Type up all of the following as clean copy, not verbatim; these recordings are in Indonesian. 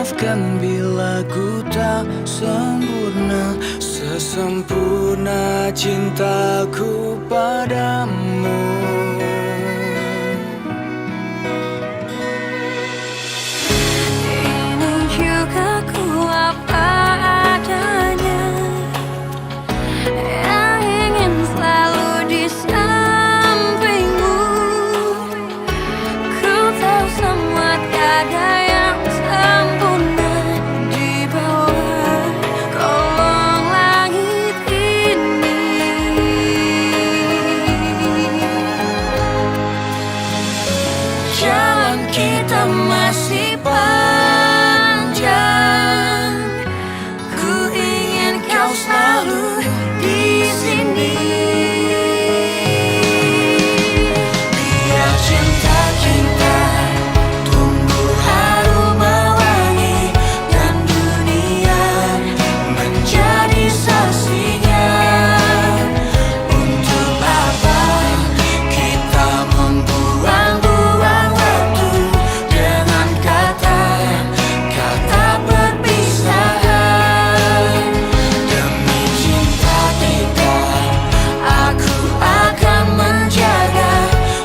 maafkan bila ku tak sempurna, sesempurna cintaku padamu. Ini juga ku apa adanya, yang ingin selalu di sampingmu. Ku tahu semua tiada yang sempurna di bawah kolong langit ini. Jalan kita masih panjang, ku ingin kau selalu di sini. Biar cinta kita tumbuh harum mewangi, dan dunia menjadi saksinya. Untuk apa kita membuang-buang waktu dengan kata-kata perpisahan. Demi cinta kita, aku akan menjaga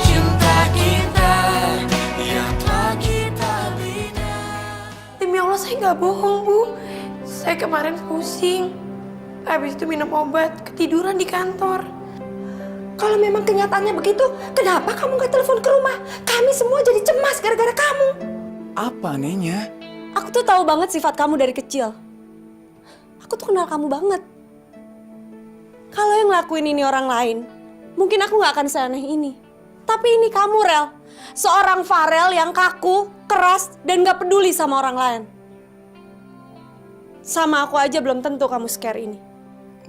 cinta kita yang telah kita bina. Demi Allah saya nggak bohong, Bu. Saya kemarin pusing. Habis itu minum obat, ketiduran di kantor. Kalau memang kenyataannya begitu, kenapa kamu nggak telepon ke rumah? Kami semua jadi cemas gara-gara kamu. Apa Nenya? Aku tuh tahu banget sifat kamu dari kecil. Aku tuh kenal kamu banget. Kalau yang ngelakuin ini orang lain, mungkin aku nggak akan seaneh ini. Tapi ini kamu, Rel. Seorang Farel yang kaku, keras, dan gak peduli sama orang lain. Sama aku aja belum tentu kamu scare ini.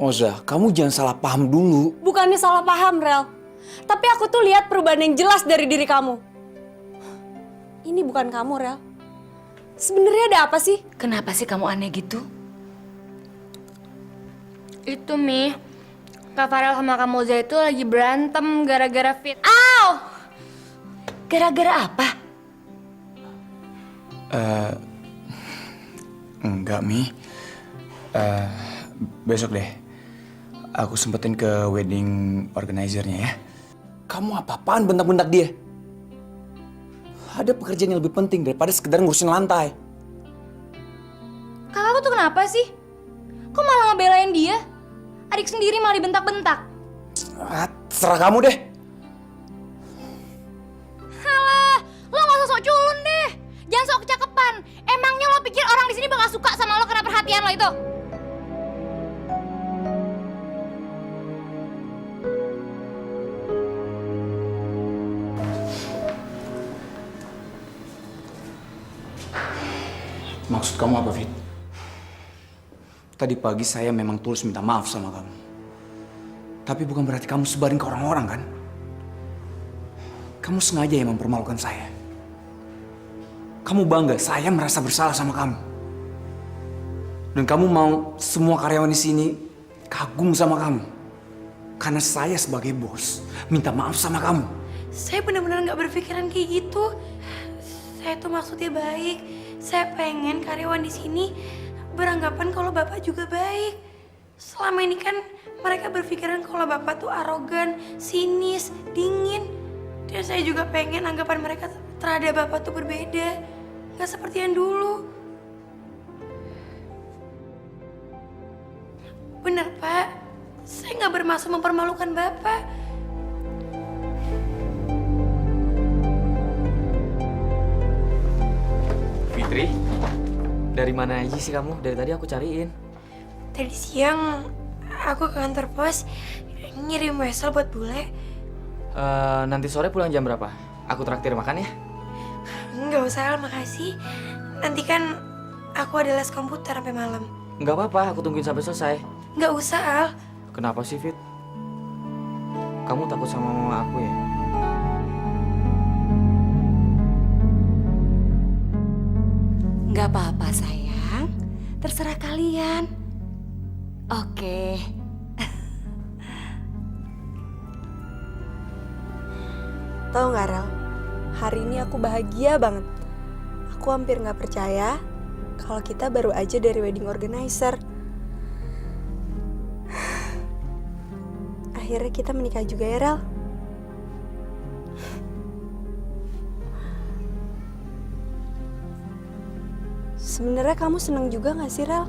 Moza, kamu jangan salah paham dulu. Bukannya salah paham, Rel. Tapi aku tuh lihat perubahan yang jelas dari diri kamu. Ini bukan kamu, Rel. Sebenarnya ada apa sih? Kenapa sih kamu aneh gitu? Itu Mi, Kak Farel sama Kak Moza itu lagi berantem gara-gara fit. Au! Gara-gara apa? Enggak, Mi. Besok deh. Aku sempetin ke wedding organizer-nya ya. Kamu apa-apaan bentak-bentak dia? Ada pekerjaan yang lebih penting daripada sekedar ngurusin lantai. Kakakku tuh kenapa sih? Kok malah ngebelain dia? Adik sendiri malah dibentak-bentak. Terserah kamu deh. Halah, lo gak usah sok culun deh. Jangan sok kecakepan. Emangnya lo pikir orang di sini bakal suka sama lo karena perhatian lo itu? Maksud kamu apa, Fit? Tadi pagi saya memang tulus minta maaf sama kamu. Tapi bukan berarti kamu sebarin ke orang-orang, kan? Kamu sengaja yang mempermalukan saya. Kamu bangga saya merasa bersalah sama kamu. Dan kamu mau semua karyawan di sini kagum sama kamu. Karena saya sebagai bos minta maaf sama kamu. Saya benar-benar nggak berpikiran kayak gitu. Saya tuh maksudnya baik. Saya pengen karyawan di sini beranggapan kalau Bapak juga baik. Selama ini kan mereka berpikiran kalau Bapak tuh arogan, sinis, dingin. Dan saya juga pengen anggapan mereka terhadap Bapak tuh berbeda. Nggak seperti yang dulu. Bener, Pak. Saya nggak bermaksud mempermalukan Bapak. Fitri, dari mana aja sih kamu? Dari tadi aku cariin. Tadi siang aku ke kantor pos ngirim wesel buat bule. Nanti sore pulang jam berapa? Aku traktir makan ya. Nggak usah, Al, makasih. Nanti kan aku ada les komputer sampai malam. Nggak apa-apa, aku tungguin sampai selesai. Nggak usah, Al. Kenapa sih, Fit? Kamu takut sama mama aku ya? Nggak apa-apa, sayang. Terserah kalian. Oke. Tahu nggak, Rel? Hari ini aku bahagia banget. Aku hampir nggak percaya kalau kita baru aja dari wedding organizer. Akhirnya kita menikah juga ya, Rel. Sebenarnya kamu seneng juga gak sih, Rel?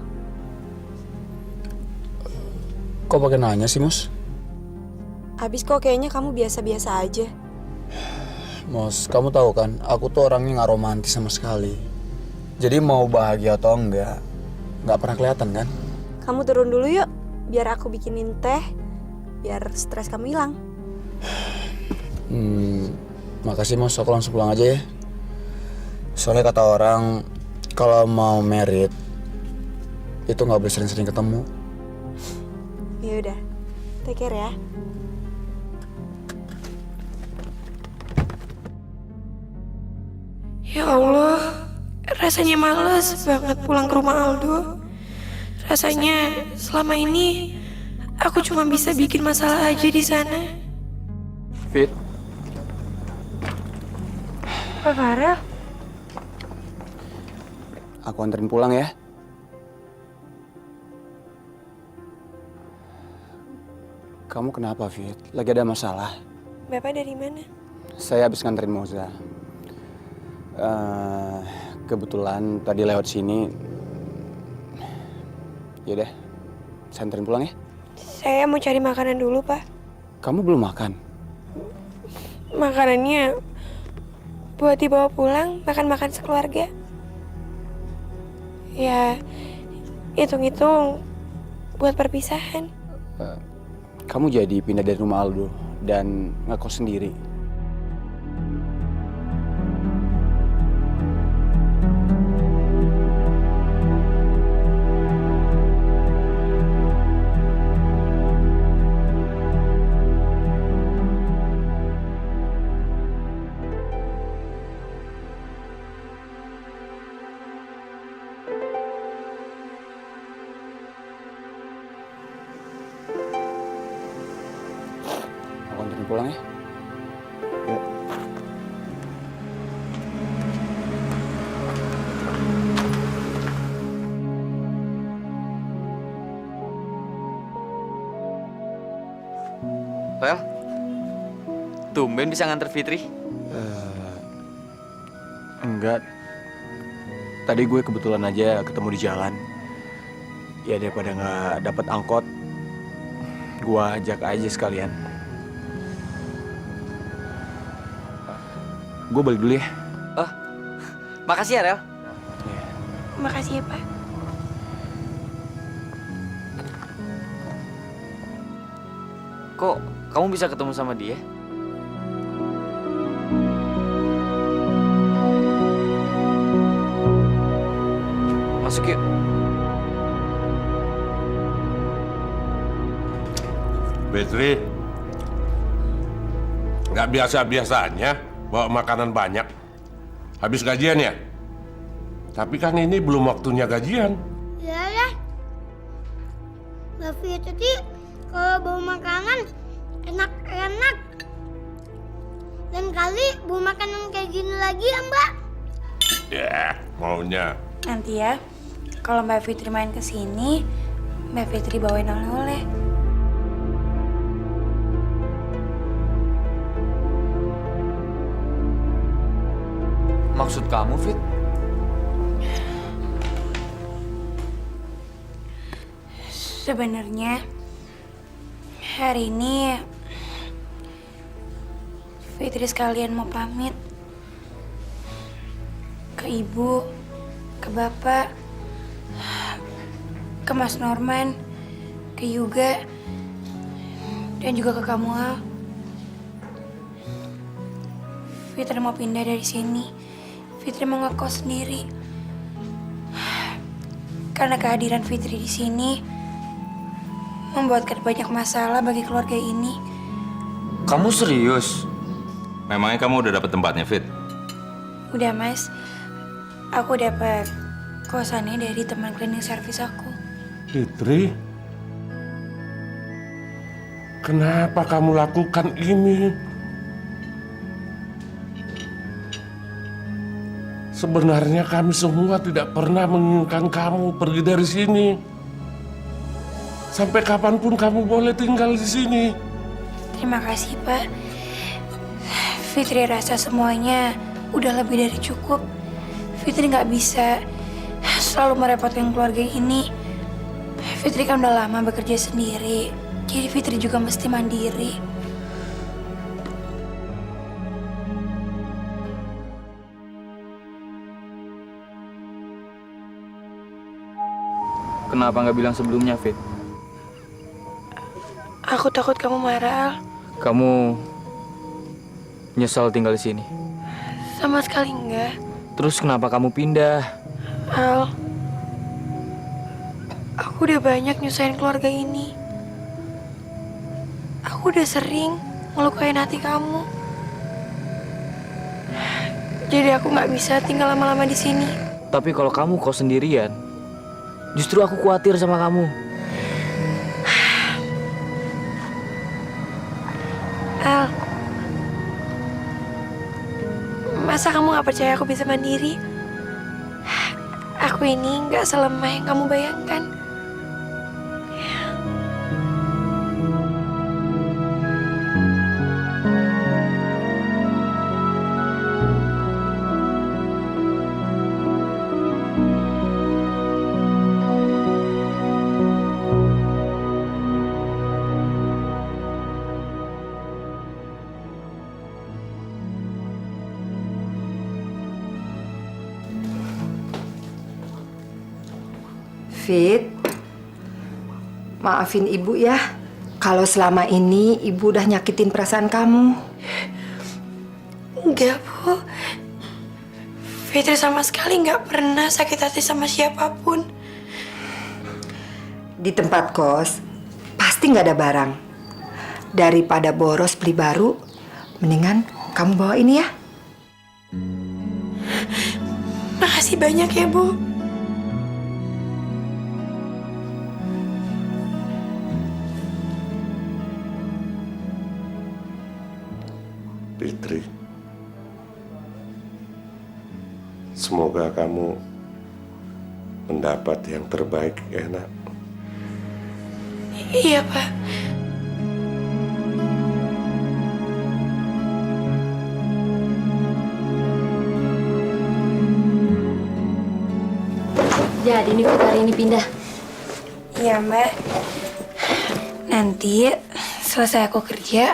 Kok pakai nanya sih, Mos? Abis kok kayaknya kamu biasa-biasa aja. Mos, kamu tahu kan, aku tuh orangnya nggak romantis sama sekali. Jadi mau bahagia atau enggak, nggak pernah kelihatan kan? Kamu turun dulu yuk, biar aku bikinin teh, biar stres kamu hilang. Makasih Mos, aku langsung pulang aja ya. Soalnya kata orang, kalau mau merit, itu nggak boleh sering-sering ketemu. Ya udah, take care ya. Ya Allah, rasanya males banget pulang ke rumah Aldo. Rasanya selama ini aku cuma bisa bikin masalah aja di sana. Fit, Pak Farel, aku anterin pulang ya. Kamu kenapa, Fit? Lagi ada masalah? Bapak dari mana? Saya habis nganterin Moza. Kebetulan tadi lewat sini. Yaudah, saya anterin pulang ya. Saya mau cari makanan dulu, Pak. Kamu belum makan? Makanannya buat dibawa pulang, makan-makan sekeluarga. Ya, hitung-hitung buat perpisahan. Kamu jadi pindah dari rumah Aldo dan ngekos sendiri. Aku anterin pulang ya. Yuk. Rel, tumben bisa nganter Fitri. Enggak. Tadi gue kebetulan aja ketemu di jalan. Ya daripada nggak dapet angkot, gue ajak aja sekalian. Gue balik dulu ya. Oh, makasih ya Rel. Makasih ya, Pak. Kok kamu bisa ketemu sama dia? Masuk yuk. Fitri, nggak biasa-biasanya bawa makanan banyak. Habis gajian ya? Tapi kan ini belum waktunya gajian. Ya lah. Mbak Fitri kalau bawa makanan enak-enak. Dan kali bawa makanan kayak gini lagi ya Mbak. Ya, maunya. Nanti ya, kalau Mbak Fitri main ke sini, Mbak Fitri bawain oleh-oleh. Maksud kamu, Fit? Sebenarnya hari ini Fitri sekalian mau pamit ke ibu, ke bapak, ke Mas Norman, ke Yuga, dan juga ke kamu Al. Fitri mau pindah dari sini. Fitri mau ngekos sendiri. Karena kehadiran Fitri di sini membuatkan banyak masalah bagi keluarga ini. Kamu serius? Memangnya kamu udah dapet tempatnya, Fit? Udah Mas, aku dapat kosannya dari teman cleaning service aku. Fitri, kenapa kamu lakukan ini? sebenarnya kami semua tidak pernah menginginkan kamu pergi dari sini. Sampai kapanpun kamu boleh tinggal di sini. Terima kasih, Pak. Fitri rasa semuanya udah lebih dari cukup. Fitri nggak bisa selalu merepotkan keluarga ini. Fitri kan udah lama bekerja sendiri, jadi Fitri juga mesti mandiri. Kenapa nggak bilang sebelumnya, Fit? Aku takut kamu marah, Al. Kamu nyesal tinggal di sini. Sama sekali enggak. Terus kenapa kamu pindah? Al, aku udah banyak nyusahin keluarga ini. Aku udah sering ngelukain hati kamu. Jadi aku nggak bisa tinggal lama-lama di sini. Tapi kalau kamu kos sendirian, justru aku khawatir sama kamu. Al, masa kamu nggak percaya aku bisa mandiri? Aku ini nggak selemah yang kamu bayangkan. Fit, maafin ibu ya. Kalau selama ini ibu udah nyakitin perasaan kamu. Enggak, Bu. Fitri sama sekali nggak pernah sakit hati sama siapapun. Di tempat kos, pasti nggak ada barang. Daripada boros beli baru, mendingan kamu bawa ini ya. Makasih banyak ya, Bu. Fitri, semoga kamu mendapat yang terbaik, ya nak. Iya, Pak. Jadi nih Fit hari ini pindah. Iya, Mbak. Nanti selesai aku kerja,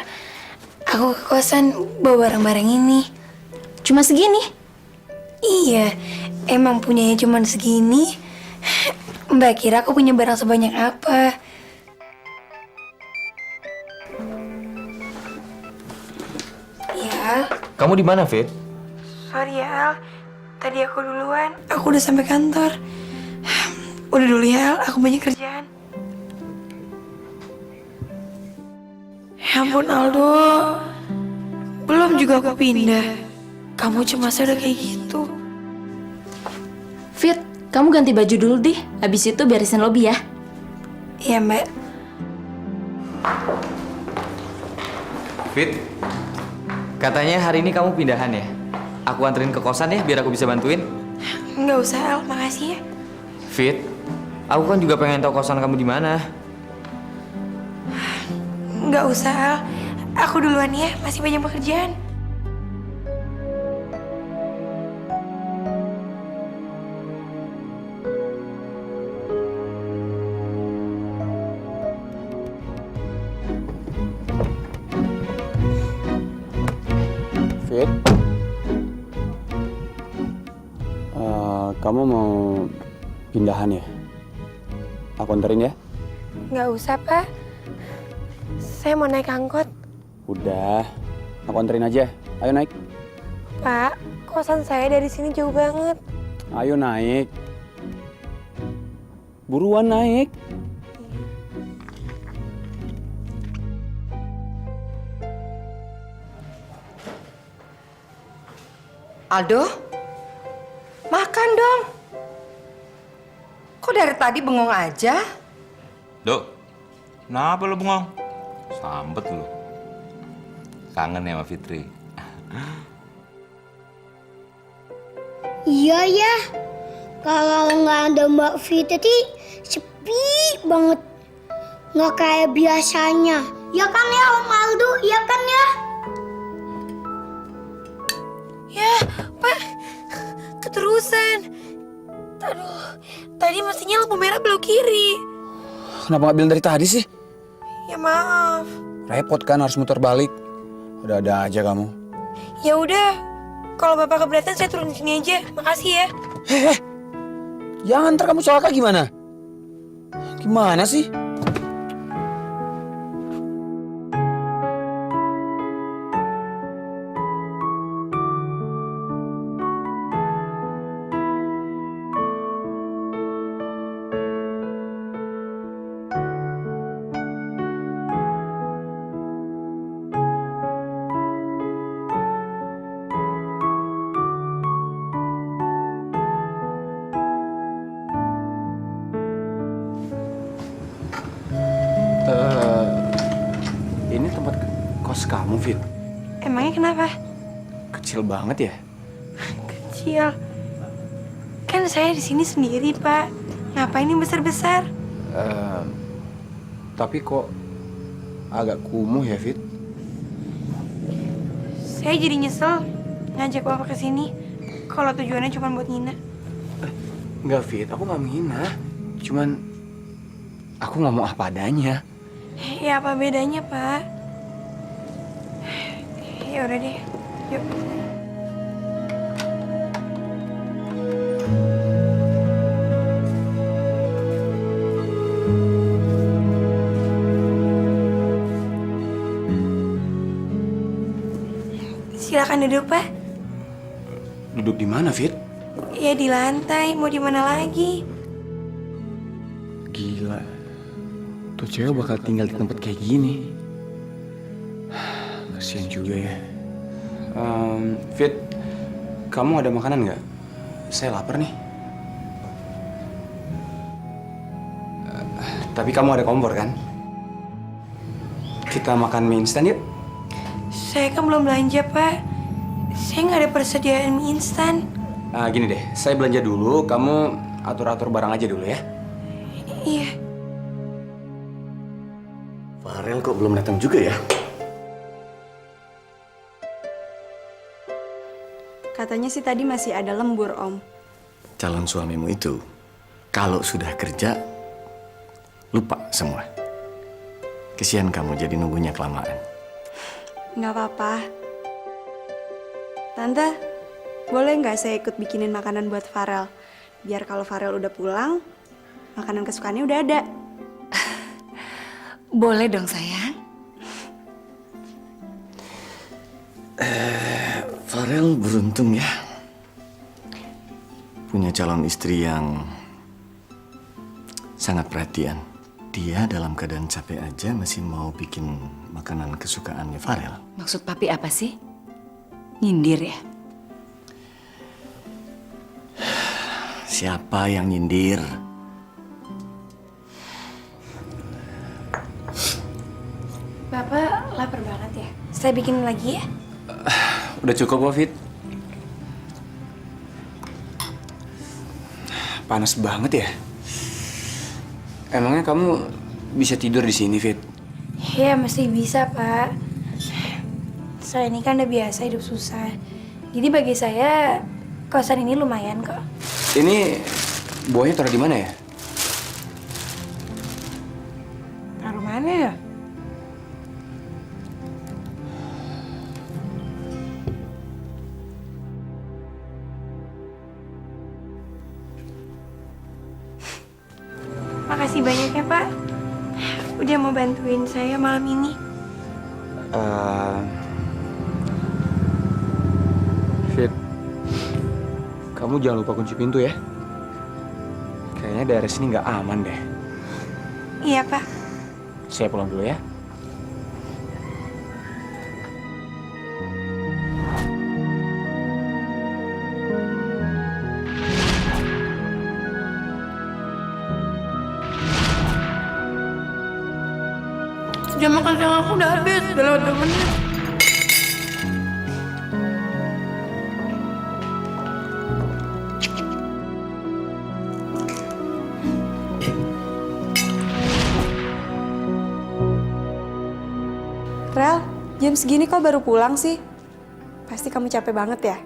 aku ke kosan bawa barang-barang ini. Cuma segini? Iya, emang punyanya cuma segini. Mbak kira aku punya barang sebanyak apa? Ya, Kamu di mana, Fit? sorry ya, Al. Tadi aku duluan. Aku udah sampai kantor. Udah dulu ya, Al. Aku banyak kerjaan. Ya ampun, Aldo. Belum juga aku pindah. Kamu cuma udah kayak gitu. Fit, kamu ganti baju dulu deh. Habis itu beresin lobby ya. Iya, Mbak. Fit, katanya hari ini kamu pindahan ya? Aku anterin ke kosan ya, biar aku bisa bantuin. Nggak usah, Al. Makasih ya. Fit, aku kan juga pengen tahu kosan kamu di mana. Nggak usah, Al. Aku duluan ya. Masih banyak pekerjaan. Fit, kamu mau pindahan ya? Aku anterin ya? Nggak usah, Pak. Saya mau naik angkot. Udah, aku anterin aja. Ayo naik. Pak, kosan saya dari sini jauh banget. Ayo naik. Buruan naik. Aldo, makan dong. Kok dari tadi bengong aja? Dok, kenapa lu bengong? Sambet lu. Kangen ya sama Fitri. Iya ya, kalau nggak ada Mbak Fitri sepi banget. Nggak kayak biasanya. Ya kan ya Om Aldo, ya kan ya? Ya, Pak. Keterusan. Aduh, tadi mestinya lampu merah belok kiri. Kenapa nggak bilang dari tadi sih? Ya maaf. Repot kan harus muter balik. Ada aja kamu. Ya udah, kalau Bapak keberatan saya turun di sini aja. Makasih ya. Jangan, ntar kamu celaka gimana? Gimana sih? Ini tempat kos kamu, Fit? Emangnya kenapa? Kecil banget ya? Kecil. Kan saya di sini sendiri, Pak. Ngapain ini besar-besar? Tapi kok agak kumuh ya, Fit? Saya jadi nyesel ngajak Bapak ke sini. Kalau tujuannya cuma buat Nina. Enggak, Fit. Aku nggak menghina. Cuman aku nggak mau apa adanya. Ya apa bedanya, Pak? Ya udah deh. Yuk. Silakan duduk, Pak. Duduk di mana, Fit? Ya di lantai, mau di mana lagi? Gila. Tuh cewek bakal tinggal di tempat kayak gini. Kasian juga ya. Fit, kamu ada makanan nggak? Saya lapar nih. Tapi kamu ada kompor kan? Kita makan mie instan yuk. Saya kan belum belanja, Pak. Saya nggak ada persediaan mie instan. Gini deh, saya belanja dulu. Kamu atur-atur barang aja dulu ya. Iya. Farel kok belum datang juga ya? Katanya sih tadi masih ada lembur, Om. Calon suamimu itu, kalau sudah kerja, lupa semua. Kesian kamu jadi nunggunya kelamaan. Nggak apa-apa. Tante, boleh nggak saya ikut bikinin makanan buat Farel? Biar kalau Farel udah pulang, makanan kesukaannya udah ada. Boleh dong, sayang. Farel beruntung ya. Punya calon istri yang sangat perhatian. Dia dalam keadaan capek aja masih mau bikin makanan kesukaannya Farel. Maksud papi apa sih? Nyindir ya? Siapa yang nyindir? Bapak lapar banget ya? Saya bikin lagi ya? Udah cukup kok, Fit. Panas banget ya? Emangnya kamu bisa tidur di sini, Fit? Ya masih bisa, Pak. Saya ini kan udah biasa hidup susah. Jadi bagi saya kosan ini lumayan kok. Ini buahnya taruh di mana ya? Taruh mana ya? Makasih banyak ya, Pak. Udah mau bantuin saya malam ini. Fit, kamu jangan lupa kunci pintu ya. Kayaknya daerah sini nggak aman deh. Iya, Pak. Saya pulang dulu ya. Jam makan siang aku udah habis, udah lewat 2 menit. Jam segini kok baru pulang sih? Pasti kamu capek banget ya?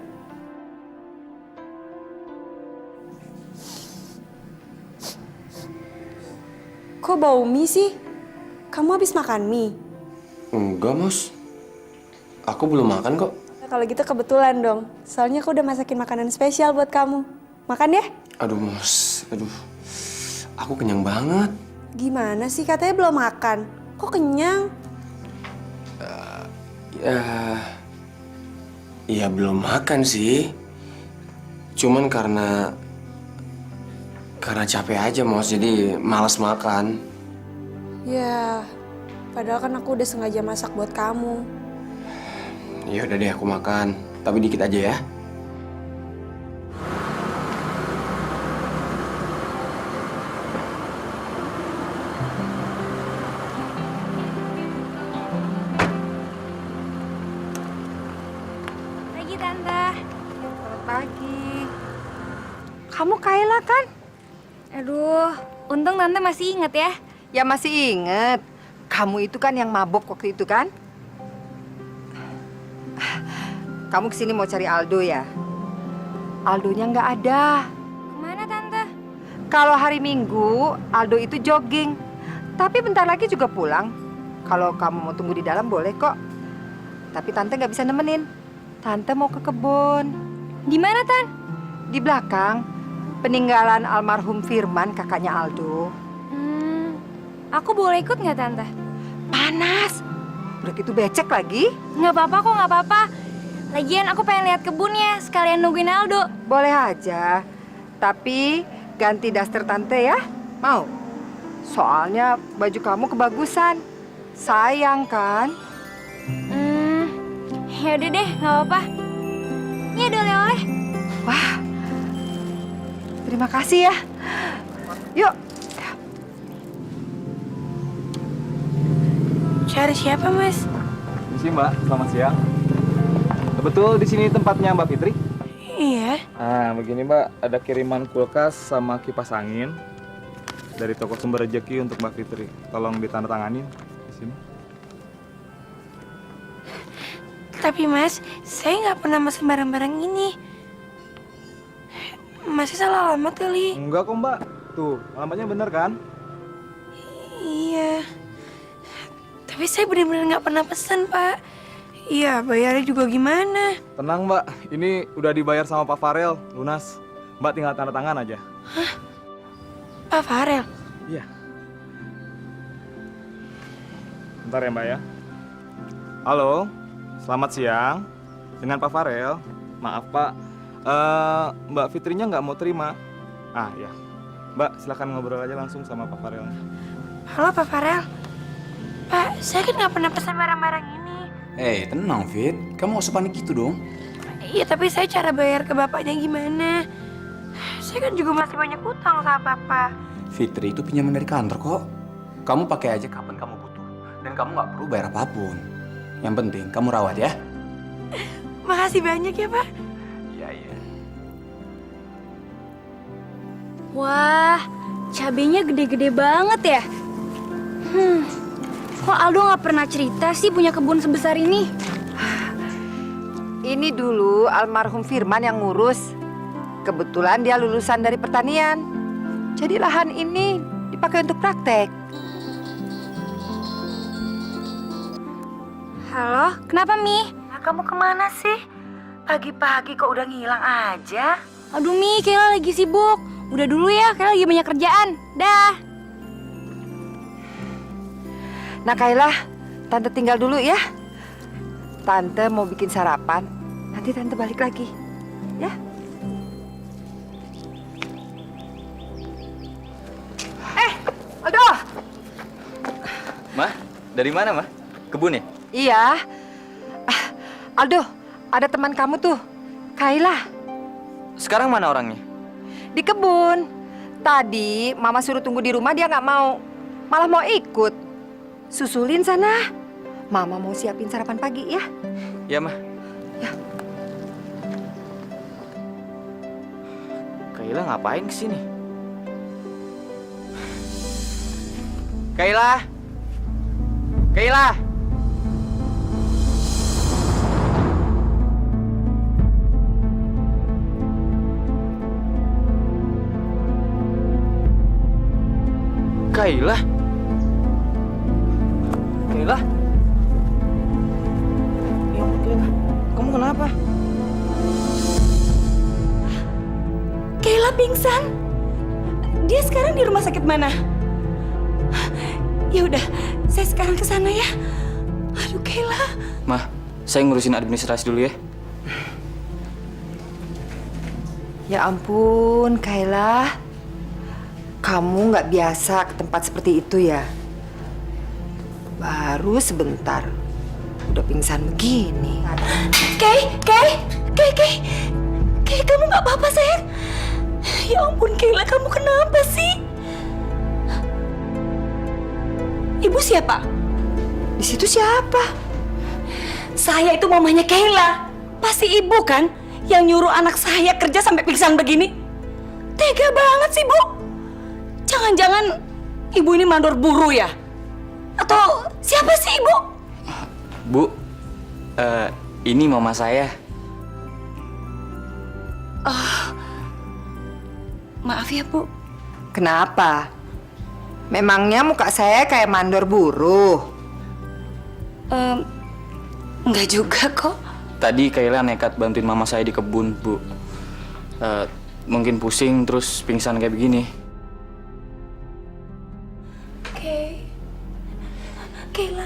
Kok bau mie sih? Kamu habis makan mie? Enggak, Mos. Aku belum makan kok. Kalau gitu kebetulan dong. Soalnya aku udah masakin makanan spesial buat kamu. Makan ya? Aduh, Mos. Aduh. Aku kenyang banget. Gimana sih? Katanya belum makan. Kok kenyang? Ya belum makan sih. Cuman karena capek aja, Mos. Jadi malas makan. Ya, padahal kan aku udah sengaja masak buat kamu. Ya udah deh, aku makan. Tapi dikit aja ya. Pagi, Tante. Selamat pagi. Kamu Kayla kan? Aduh, untung Tante masih inget ya. Ya masih inget. Kamu itu kan yang mabok waktu itu kan? Kamu kesini mau cari Aldo ya? Aldonya nggak ada. Kemana, Tante? Kalau hari Minggu, Aldo itu jogging. Tapi bentar lagi juga pulang. Kalau kamu mau tunggu di dalam boleh kok. Tapi Tante nggak bisa nemenin. Tante mau ke kebun. Di mana, Tan? Di belakang, peninggalan almarhum Firman, kakaknya Aldo. Aku boleh ikut nggak, Tante? Panas. Udah gitu becek lagi. Nggak apa-apa kok, nggak apa-apa. Lagian aku pengen lihat kebunnya, sekalian nungguin Aldo. Boleh aja. Tapi ganti daster Tante ya. Mau? Soalnya baju kamu kebagusan. Sayang kan? Ya udah deh, nggak apa-apa. Ini ada oleh-oleh. Wah. Terima kasih ya. Yuk. Cari siapa, Mas? Misi, Mbak. Selamat siang. Betul di sini tempatnya Mbak Fitri? Iya. Nah, begini Mbak, ada kiriman kulkas sama kipas angin dari toko Sumber Rezeki untuk Mbak Fitri. Tolong ditandatanganin di sini. Tapi Mas, saya nggak pernah mesen barang-barang ini. Masih salah alamat kali. Enggak kok Mbak. Tuh, alamatnya bener kan? Iya. Tapi saya benar-benar nggak pernah pesan, Pak. Iya, bayarnya juga gimana? Tenang Mbak, ini udah dibayar sama Pak Farel, lunas. Mbak tinggal tanda tangan aja. Hah? Pak Farel? Iya. Bentar ya Mbak ya. Halo, selamat siang. Dengan Pak Farel. Maaf Pak, Mbak Fitrinya nggak mau terima. Ah ya, Mbak silakan ngobrol aja langsung sama Pak Farel. Halo Pak Farel. Pak, saya kan nggak pernah pesan barang-barang ini. Tenang Fit, kamu gak usah panik gitu dong. Iya, tapi saya cara bayar ke bapaknya gimana? Saya kan juga masih banyak utang sama bapak. Fitri itu pinjaman dari kantor kok. Kamu pakai aja kapan kamu butuh. Dan kamu nggak perlu bayar apapun. Yang penting kamu rawat ya. Makasih banyak ya, Pak. Iya, iya. Wah, cabenya gede-gede banget ya. Kok Aldo nggak pernah cerita sih punya kebun sebesar ini? Ini dulu almarhum Firman yang ngurus. Kebetulan dia lulusan dari pertanian. Jadi lahan ini dipakai untuk praktek. Halo, kenapa Mi? Kamu kemana sih? Pagi-pagi kok udah ngilang aja? Aduh Mi, Kayla lagi sibuk. Udah dulu ya, Kayla lagi banyak kerjaan. Dah. Nah Kayla, Tante tinggal dulu ya. Tante mau bikin sarapan. Nanti Tante balik lagi. Ya. Aldo! Mah, dari mana Mah? Kebun ya? Iya. Aldo, ada teman kamu tuh. Kayla. Sekarang mana orangnya? Di kebun. Tadi Mama suruh tunggu di rumah, dia nggak mau. Malah mau ikut. Susulin sana. Mama mau siapin sarapan pagi ya. Ya, Mah. Ya. Kayla ngapain kesini? Kayla! Kayla! Kayla? Kayla? Ya ampun, Kayla. Kamu kenapa? Kayla pingsan. Dia sekarang di rumah sakit mana? Ya udah, saya sekarang ke sana ya. Aduh, Kayla. Mah, saya ngurusin administrasi dulu ya. Ya ampun, Kayla. Kamu nggak biasa ke tempat seperti itu ya? Baru sebentar, udah pingsan begini. Kay, kamu nggak apa-apa sayang? Ya ampun, Kayla, kamu kenapa sih? Ibu siapa? Di situ siapa? Saya itu mamanya Kayla. Pasti ibu kan yang nyuruh anak saya kerja sampai pingsan begini? Tega banget sih, Bu. Jangan-jangan ibu ini mandor buru ya? Atau siapa sih ibu? Bu, ini mama saya. Maaf ya, Bu. Kenapa? Memangnya muka saya kayak mandor buruh? Enggak juga kok. Tadi Kayla nekat bantuin mama saya di kebun, Bu. Mungkin pusing terus pingsan kayak begini. Kayla,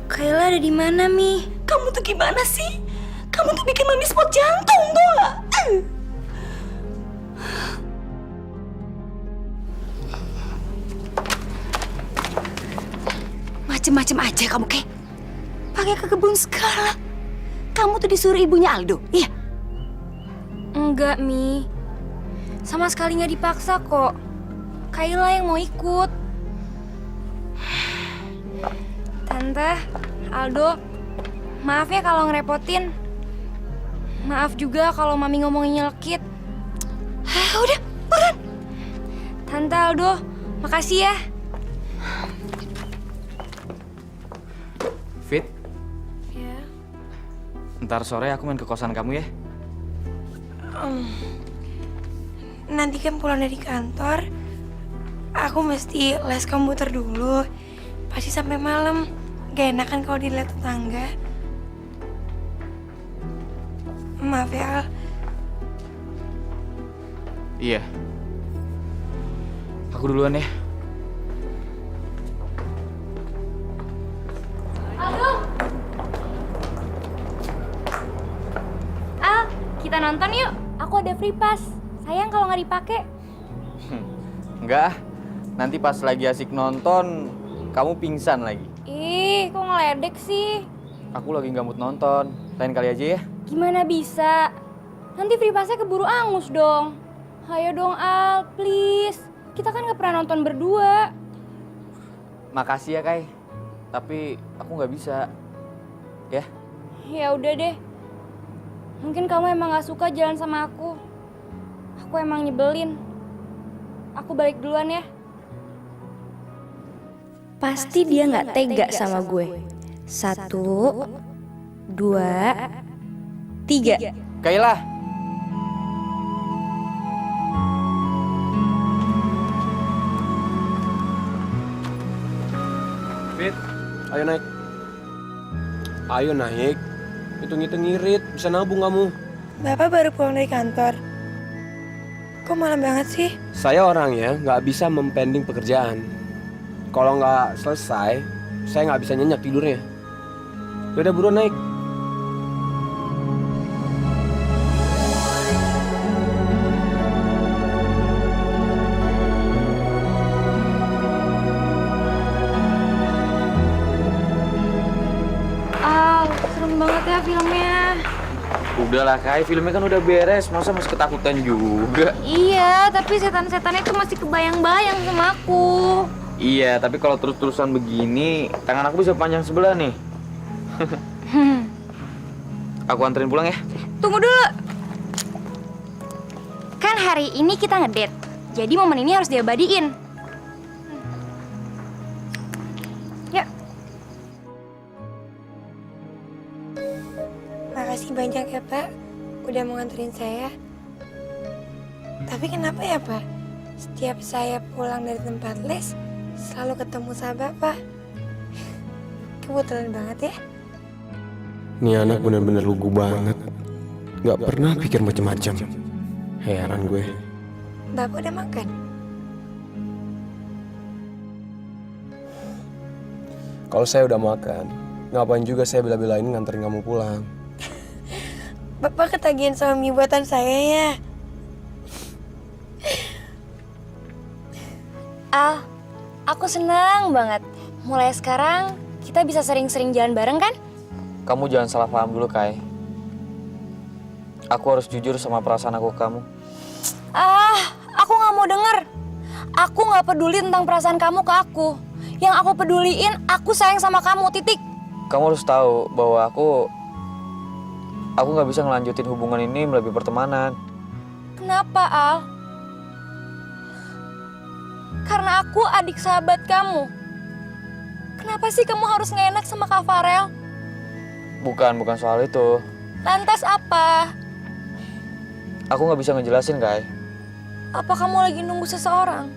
Kayla ada di mana, Mi? Kamu tuh gimana sih? Kamu tuh bikin mami spot jantung, tuh nggak? Macem-macem aja kamu, Kay. Pakai ke kebun segala. Kamu tuh disuruh ibunya Aldo, iya? Enggak, Mi. Sama sekali nggak dipaksa kok. Kayla yang mau ikut. Tante, Aldo, maaf ya kalau ngerepotin. Maaf juga kalau Mami ngomongnya nyelkit. Udah, buruan. Tante, Aldo, makasih ya. Fit, Ya. ntar sore aku main ke kosan kamu ya. Nanti kan pulang dari kantor, aku mesti les komputer dulu. Pasti sampai malam. Gak enak kan kalau dilihat tetangga. Maaf ya, Al. Iya. Aku duluan ya. Al, kita nonton yuk. Aku ada free pass. Sayang kalau nggak dipakai. Enggak, nanti pas lagi asik nonton, kamu pingsan lagi. Ih, kok ngeledek sih? Aku lagi nggak mood nonton. Lain kali aja ya. Gimana bisa? Nanti free pass-nya keburu angus dong. Ayo dong, Al, please. Kita kan nggak pernah nonton berdua. Makasih ya, Kay. Tapi aku nggak bisa. Ya? Ya udah deh. Mungkin kamu emang nggak suka jalan sama aku. Aku emang nyebelin. Aku balik duluan ya. Pasti dia nggak tega sama gue. 1, 2, 3. Kayla. Fit, ayo naik. Ayo naik. Hitung-hitung ngirit, bisa nabung kamu. Bapak baru pulang dari kantor. Kok malam banget sih? Saya orangnya nggak bisa mempending pekerjaan. Kalau nggak selesai, saya nggak bisa nyenyak tidurnya. Udah buruan naik. Al, serem banget ya filmnya. Udahlah, Kay. Filmnya kan udah beres. Masa masih ketakutan juga? Iya, tapi setan-setannya tuh masih kebayang-bayang sama aku. Iya, tapi kalau terus-terusan begini, tangan aku bisa panjang sebelah nih. Aku anterin pulang ya. Tunggu dulu. Kan hari ini kita ngedate. Jadi momen ini harus diabadiin. Yuk. Makasih banyak ya, Pak. Udah mau nganterin saya. Tapi Tapi kenapa ya Pak? Setiap saya pulang dari tempat les, selalu ketemu sama Bapak. Kebetulan banget ya. Nih anak bener-bener lugu banget. Gak pernah pikir macam-macam. Heran gue. Bapak udah makan? Kalau saya udah makan, ngapain juga saya bela-belain nganterin kamu pulang? Bapak ketagihan sama mie buatan saya ya. Al, aku senang banget. Mulai sekarang kita bisa sering-sering jalan bareng kan? Kamu jangan salah paham dulu, Kai. Aku harus jujur sama perasaan aku ke kamu. Aku nggak mau denger. Aku nggak peduli tentang perasaan kamu ke aku. Yang aku peduliin, aku sayang sama kamu, titik. Kamu harus tahu bahwa aku nggak bisa ngelanjutin hubungan ini melalui pertemanan. Kenapa, Al? Karena aku adik sahabat kamu. Kenapa sih kamu harus nggak enak sama Kak Farel? Bukan soal itu. Lantas apa? Aku nggak bisa ngejelasin, Kai. Apa kamu lagi nunggu seseorang?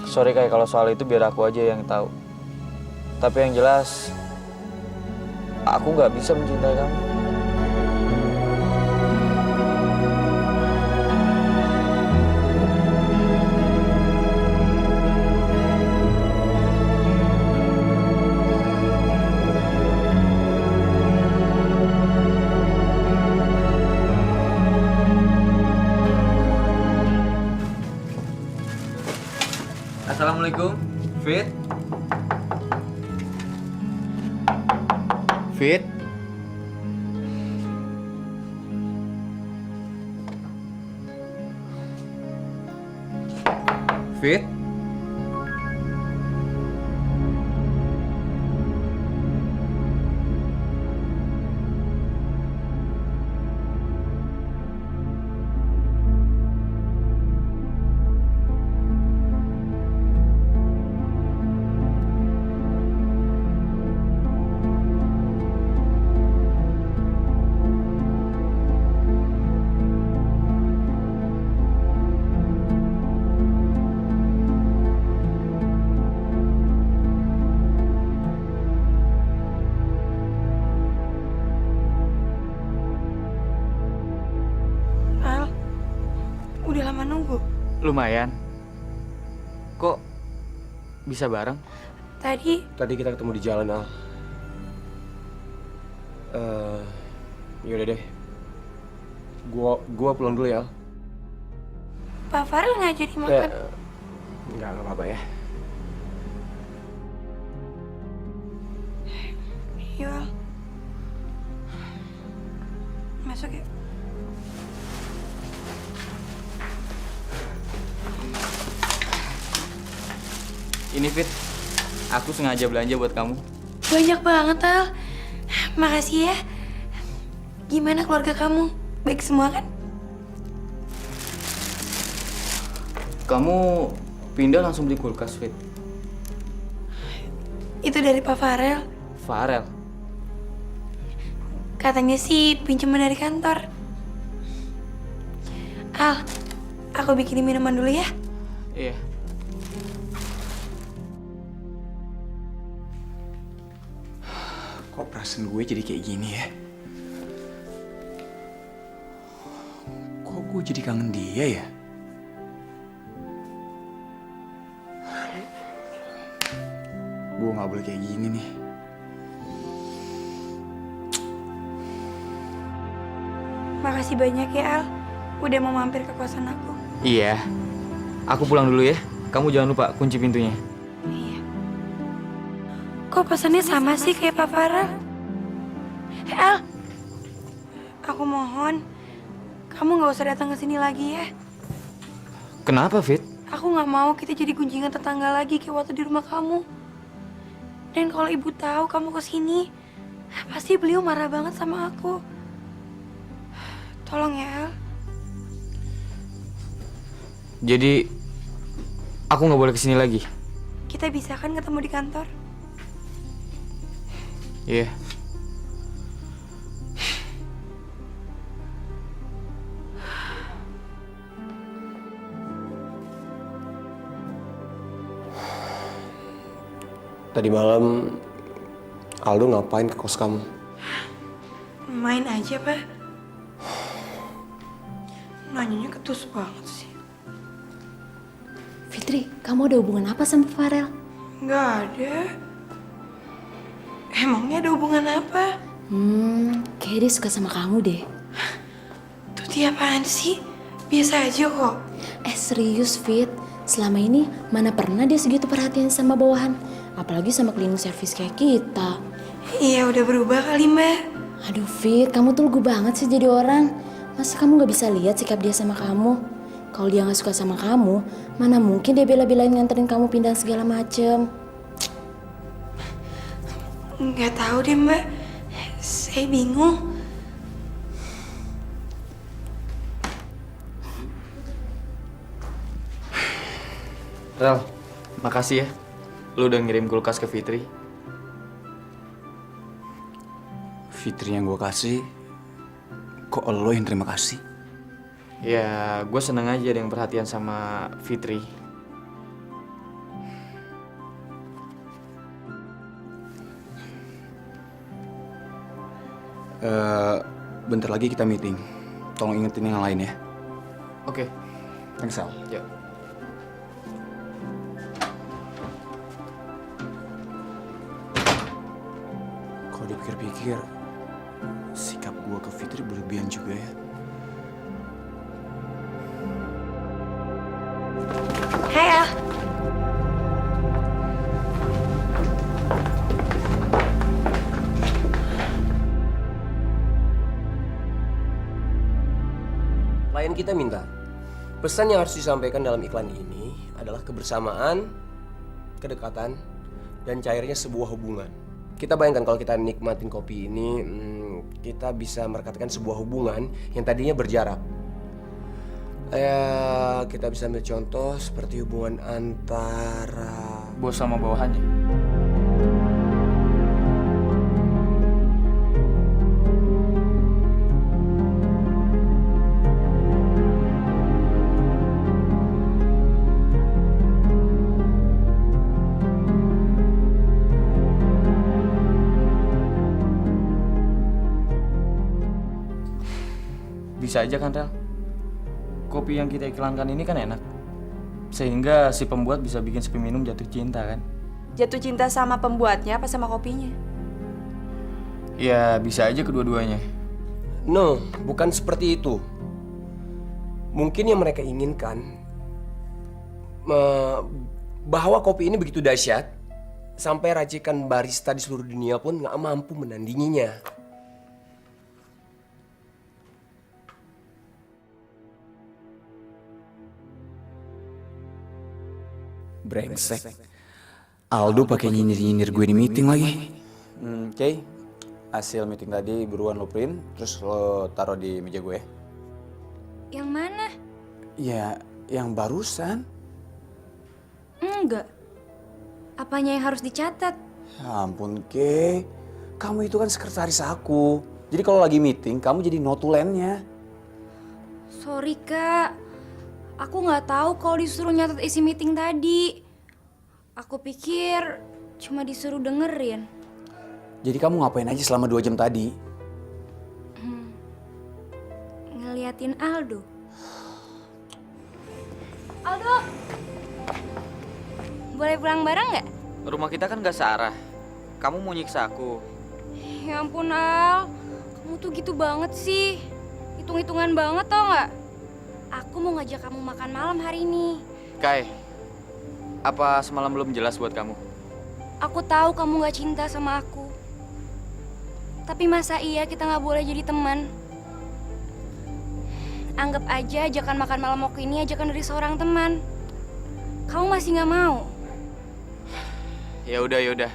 Sorry, Kai, kalau soal itu biar aku aja yang tahu. Tapi yang jelas, aku nggak bisa mencintai kamu. Assalamualaikum, Fit. Fit? Fit? Udah lama nunggu. Lumayan. Kok bisa bareng? Tadi kita ketemu di jalan, Al. Yaudah deh. Gua pulang dulu ya, Al. Pak Farel nggak jadi makan. Nggak apa-apa ya. Yuk, masuk ya. Ini, Fit. Aku sengaja belanja buat kamu. Banyak banget, Al. Makasih ya. Gimana keluarga kamu? Baik semua kan? Kamu pindah langsung beli kulkas, Fit. Itu dari Pak Farel. Farel? Katanya sih pinjaman dari kantor. Al, aku bikinin minuman dulu ya. Iya. Kok perasaan gue jadi kayak gini ya? Kok gue jadi kangen dia ya? Gue gak boleh kayak gini nih. Makasih banyak ya, Al. Udah mau mampir ke kosan aku. Iya. Aku pulang dulu ya. Kamu jangan lupa kunci pintunya. Iya. Kok pesannya sama sih kayak Pak Farel? Al, aku mohon kamu nggak usah datang ke sini lagi ya. Kenapa, Fit? Aku nggak mau kita jadi gunjingan tetangga lagi kayak waktu di rumah kamu. Dan kalau ibu tahu kamu ke sini, pasti beliau marah banget sama aku. Tolong ya, Al. Jadi aku nggak boleh kesini lagi. Kita bisa kan ketemu di kantor? Iya. Tadi malam Aldo ngapain ke kos kamu? Main aja, Pak. Nanyanya ketus banget sih. Fitri, kamu ada hubungan apa sama Farel? Nggak ada. Emangnya ada hubungan apa? Kayak dia suka sama kamu deh. Tuh dia apaan sih? Biasa aja kok. Serius, Fit. Selama ini mana pernah dia segitu perhatian sama bawahan? Apalagi sama cleaning service kayak kita. Iya, udah berubah kali, Mbak. Aduh, Fit, kamu tuh lugu banget sih jadi orang. Masa kamu gak bisa lihat sikap dia sama kamu? Kalau dia gak suka sama kamu, mana mungkin dia bela-belain nganterin kamu pindah segala macem. Nggak tahu deh, Mbak. Saya bingung. Rel, makasih ya. Lu udah ngirim kulkas ke Fitri. Fitri yang gue kasih, kok lo yang terima kasih? Ya, gue seneng aja ada yang perhatian sama Fitri. Bentar lagi kita meeting. Tolong ingetin yang lain ya. Oke. Thanks, Al. Yuk. Kalau dipikir-pikir, sikap gue ke Fitri berlebihan juga ya. Hai, Al. Klien kita minta, pesan yang harus disampaikan dalam iklan ini adalah kebersamaan, kedekatan, dan cairnya sebuah hubungan. Kita bayangkan kalau kita nikmatin kopi ini, kita bisa merekatkan sebuah hubungan yang tadinya berjarak. Kita bisa ambil contoh seperti hubungan antara Bos sama bawahannya. Bisa aja kan, Rel? Kopi yang kita iklankan ini kan enak. Sehingga si pembuat bisa bikin si peminum jatuh cinta kan? Jatuh cinta sama pembuatnya apa sama kopinya? Ya, bisa aja kedua-duanya. No, bukan seperti itu. Mungkin yang mereka inginkan bahwa kopi ini begitu dahsyat sampai racikan barista di seluruh dunia pun nggak mampu menandinginya. Brengsek. Aldo pakai nyindir-nyindir gue di meeting lagi. Oke. Hasil meeting tadi buruan lo print, terus lo taruh di meja gue. Yang mana? Ya, yang barusan. Enggak. Apanya yang harus dicatat? Ya ampun, Kay. Kamu itu kan sekretaris aku. Jadi kalau lagi meeting, kamu jadi notulennya. Sorry, Kak. Aku nggak tahu kalau disuruh nyatet isi meeting tadi. Aku pikir cuma disuruh dengerin. Jadi kamu ngapain aja selama 2 jam tadi? Ngeliatin Aldo. Aldo! Boleh pulang bareng nggak? Rumah kita kan gak searah. Kamu mau nyiksa aku? Ya ampun, Al. Kamu tuh gitu banget sih. Hitung-hitungan banget tau nggak? Aku mau ngajak kamu makan malam hari ini. Kai, apa semalam belum jelas buat kamu? Aku tahu kamu nggak cinta sama aku. Tapi masa iya kita nggak boleh jadi teman? Anggap aja ajakan makan malam aku ini ajakan dari seorang teman. Kamu masih nggak mau? Ya udah.